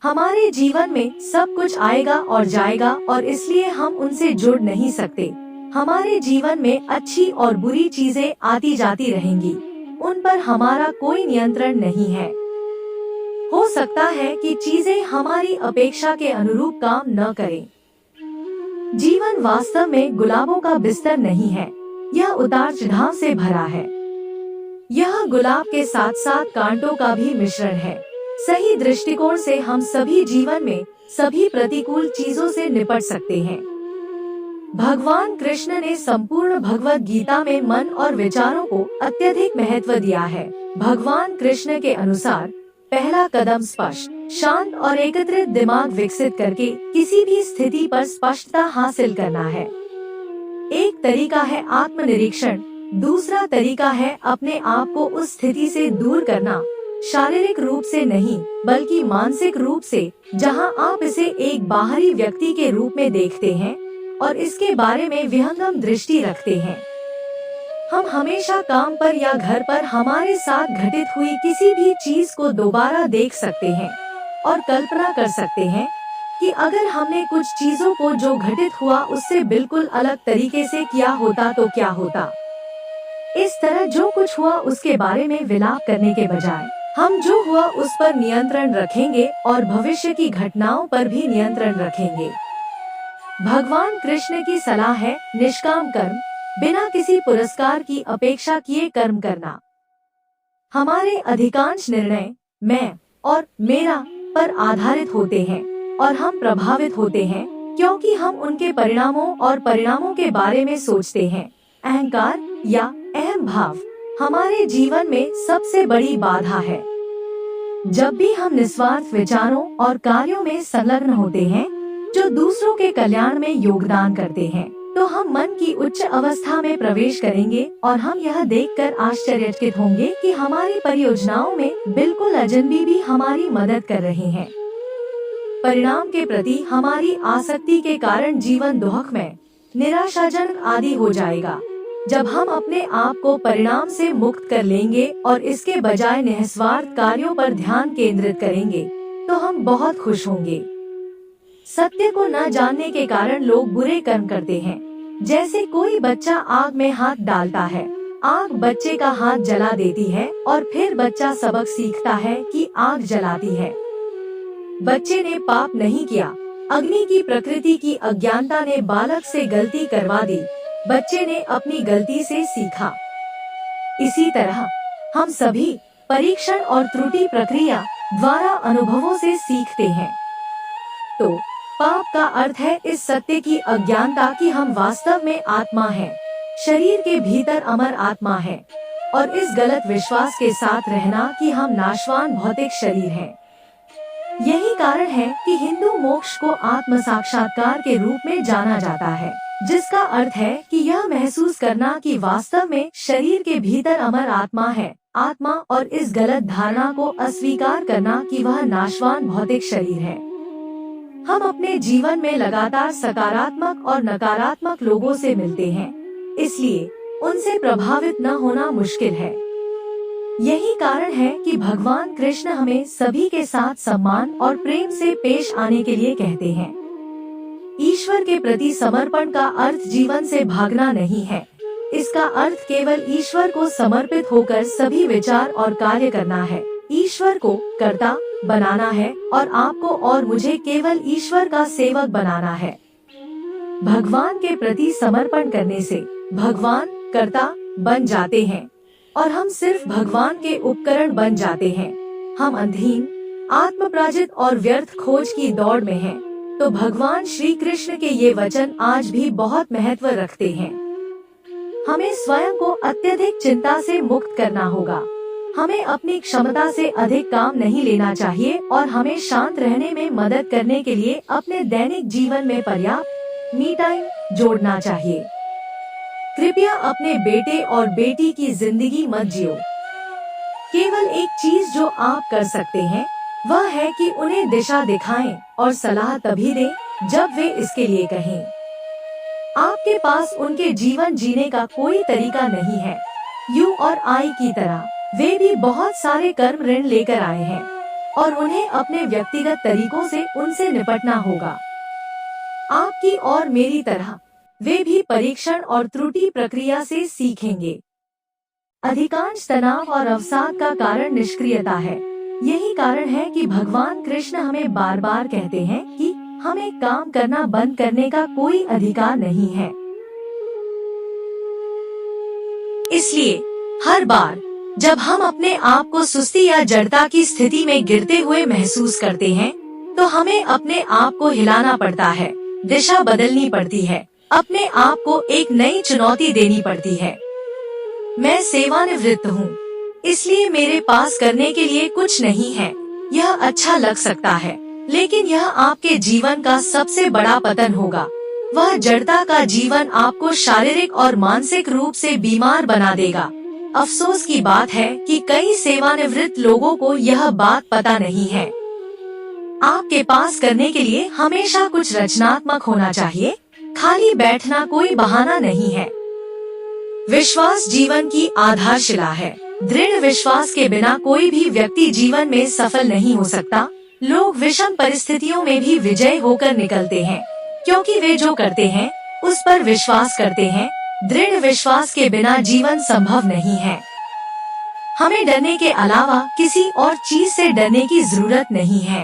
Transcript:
हमारे जीवन में सब कुछ आएगा और जाएगा और इसलिए हम उनसे जुड़ नहीं सकते। हमारे जीवन में अच्छी और बुरी चीजें आती जाती रहेंगी, उन पर हमारा कोई नियंत्रण नहीं है। हो सकता है कि चीजें हमारी अपेक्षा के अनुरूप काम न करें। जीवन वास्तव में गुलाबों का बिस्तर नहीं है, यह उतार चढ़ाव से भरा है। यह गुलाब के साथ साथ कांटों का भी मिश्रण है। सही दृष्टिकोण से हम सभी जीवन में सभी प्रतिकूल चीजों से निपट सकते हैं। भगवान कृष्ण ने संपूर्ण भगवत गीता में मन और विचारों को अत्यधिक महत्व दिया है। भगवान कृष्ण के अनुसार पहला कदम स्पष्ट, शांत और एकत्रित दिमाग विकसित करके किसी भी स्थिति पर स्पष्टता हासिल करना है। एक तरीका है आत्मनिरीक्षण, दूसरा तरीका है अपने आप को उस स्थिति से दूर करना, शारीरिक रूप से नहीं बल्कि मानसिक रूप से, जहां आप इसे एक बाहरी व्यक्ति के रूप में देखते हैं और इसके बारे में विहंगम दृष्टि रखते हैं। हम हमेशा काम पर या घर पर हमारे साथ घटित हुई किसी भी चीज को दोबारा देख सकते हैं और कल्पना कर सकते हैं कि अगर हमने कुछ चीजों को जो घटित हुआ उससे बिल्कुल अलग तरीके से किया होता तो क्या होता। इस तरह जो कुछ हुआ उसके बारे में विलाप करने के बजाय हम जो हुआ उस पर नियंत्रण रखेंगे और भविष्य की घटनाओं पर भी नियंत्रण रखेंगे। भगवान कृष्ण की सलाह है निष्काम कर्म, बिना किसी पुरस्कार की अपेक्षा किए कर्म करना। हमारे अधिकांश निर्णय मैं और मेरा पर आधारित होते हैं और हम प्रभावित होते हैं क्योंकि हम उनके परिणामों और परिणामों के बारे में सोचते हैं। अहंकार या अहम भाव हमारे जीवन में सबसे बड़ी बाधा है। जब भी हम निस्वार्थ विचारों और कार्यों में संलग्न होते हैं जो दूसरों के कल्याण में योगदान करते हैं, तो हम मन की उच्च अवस्था में प्रवेश करेंगे और हम यह देखकर आश्चर्यचकित होंगे कि हमारी परियोजनाओं में बिल्कुल अजनबी भी हमारी मदद कर रहे हैं। परिणाम के प्रति हमारी आसक्ति के कारण जीवन दुखमय, निराशाजनक आदि हो जाएगा। जब हम अपने आप को परिणाम से मुक्त कर लेंगे और इसके बजाय निस्वार्थ कार्यों पर ध्यान केंद्रित करेंगे, तो हम बहुत खुश होंगे। सत्य को न जानने के कारण लोग बुरे कर्म करते हैं। जैसे कोई बच्चा आग में हाथ डालता है, आग बच्चे का हाथ जला देती है और फिर बच्चा सबक सीखता है कि आग जलाती है। बच्चे ने पाप नहीं किया, अग्नि की प्रकृति की अज्ञानता ने बालक से गलती करवा दी, बच्चे ने अपनी गलती से सीखा। इसी तरह हम सभी परीक्षण और त्रुटि प्रक्रिया द्वारा अनुभवों से सीखते हैं। तो पाप का अर्थ है इस सत्य की अज्ञानता कि हम वास्तव में आत्मा हैं, शरीर के भीतर अमर आत्मा है, और इस गलत विश्वास के साथ रहना कि हम नाशवान भौतिक शरीर हैं। यही कारण है कि हिंदू मोक्ष को आत्म साक्षात्कार के रूप में जाना जाता है, जिसका अर्थ है कि यह महसूस करना कि वास्तव में शरीर के भीतर अमर आत्मा है, आत्मा, और इस गलत धारणा को अस्वीकार करना कि वह नाशवान भौतिक शरीर है। हम अपने जीवन में लगातार सकारात्मक और नकारात्मक लोगों से मिलते हैं, इसलिए उनसे प्रभावित न होना मुश्किल है। यही कारण है कि भगवान कृष्ण हमें सभी के साथ सम्मान और प्रेम से पेश आने के लिए कहते हैं। ईश्वर के प्रति समर्पण का अर्थ जीवन से भागना नहीं है। इसका अर्थ केवल ईश्वर को समर्पित होकर सभी विचार और कार्य करना है। ईश्वर को कर्ता बनाना है और आपको और मुझे केवल ईश्वर का सेवक बनाना है। भगवान के प्रति समर्पण करने से भगवान कर्ता बन जाते हैं और हम सिर्फ भगवान के उपकरण बन जाते हैं। हम अधीन, आत्मपराजित और व्यर्थ खोज की दौड़ में हैं, तो भगवान श्री कृष्ण के ये वचन आज भी बहुत महत्व रखते हैं। हमें स्वयं को अत्यधिक चिंता से मुक्त करना होगा। हमें अपनी क्षमता से अधिक काम नहीं लेना चाहिए और हमें शांत रहने में मदद करने के लिए अपने दैनिक जीवन में पर्याप्त मी टाइम जोड़ना चाहिए। कृपया अपने बेटे और बेटी की जिंदगी मत जियो। केवल एक चीज जो आप कर सकते हैं वह है कि उन्हें दिशा दिखाएं और सलाह तभी दें जब वे इसके लिए कहें। आपके पास उनके जीवन जीने का कोई तरीका नहीं है। यू और आई की तरह वे भी बहुत सारे कर्म ऋण लेकर आए हैं। और उन्हें अपने व्यक्तिगत तरीकों से उनसे निपटना होगा। आपकी और मेरी तरह वे भी परीक्षण और त्रुटि प्रक्रिया से सीखेंगे। अधिकांश तनाव और अवसाद का कारण निष्क्रियता है। यही कारण है कि भगवान कृष्ण हमें बार बार कहते हैं कि हमें काम करना बंद करने का कोई अधिकार नहीं है। इसलिए हर बार जब हम अपने आप को सुस्ती या जड़ता की स्थिति में गिरते हुए महसूस करते हैं, तो हमें अपने आप को हिलाना पड़ता है, दिशा बदलनी पड़ती है, अपने आप को एक नई चुनौती देनी पड़ती है। मैं सेवानिवृत्त हूँ, इसलिए मेरे पास करने के लिए कुछ नहीं है। यह अच्छा लग सकता है, लेकिन यह आपके जीवन का सबसे बड़ा पतन होगा। वह जड़ता का जीवन आपको शारीरिक और मानसिक रूप से बीमार बना देगा। अफसोस की बात है कि कई सेवानिवृत्त लोगों को यह बात पता नहीं है। आपके पास करने के लिए हमेशा कुछ रचनात्मक होना चाहिए। खाली बैठना कोई बहाना नहीं है। विश्वास जीवन की आधारशिला है। दृढ़ विश्वास के बिना कोई भी व्यक्ति जीवन में सफल नहीं हो सकता। लोग विषम परिस्थितियों में भी विजयी होकर निकलते हैं, क्योंकि वे जो करते हैं उस पर विश्वास करते हैं। दृढ़ विश्वास के बिना जीवन संभव नहीं है। हमें डरने के अलावा किसी और चीज से डरने की जरूरत नहीं है।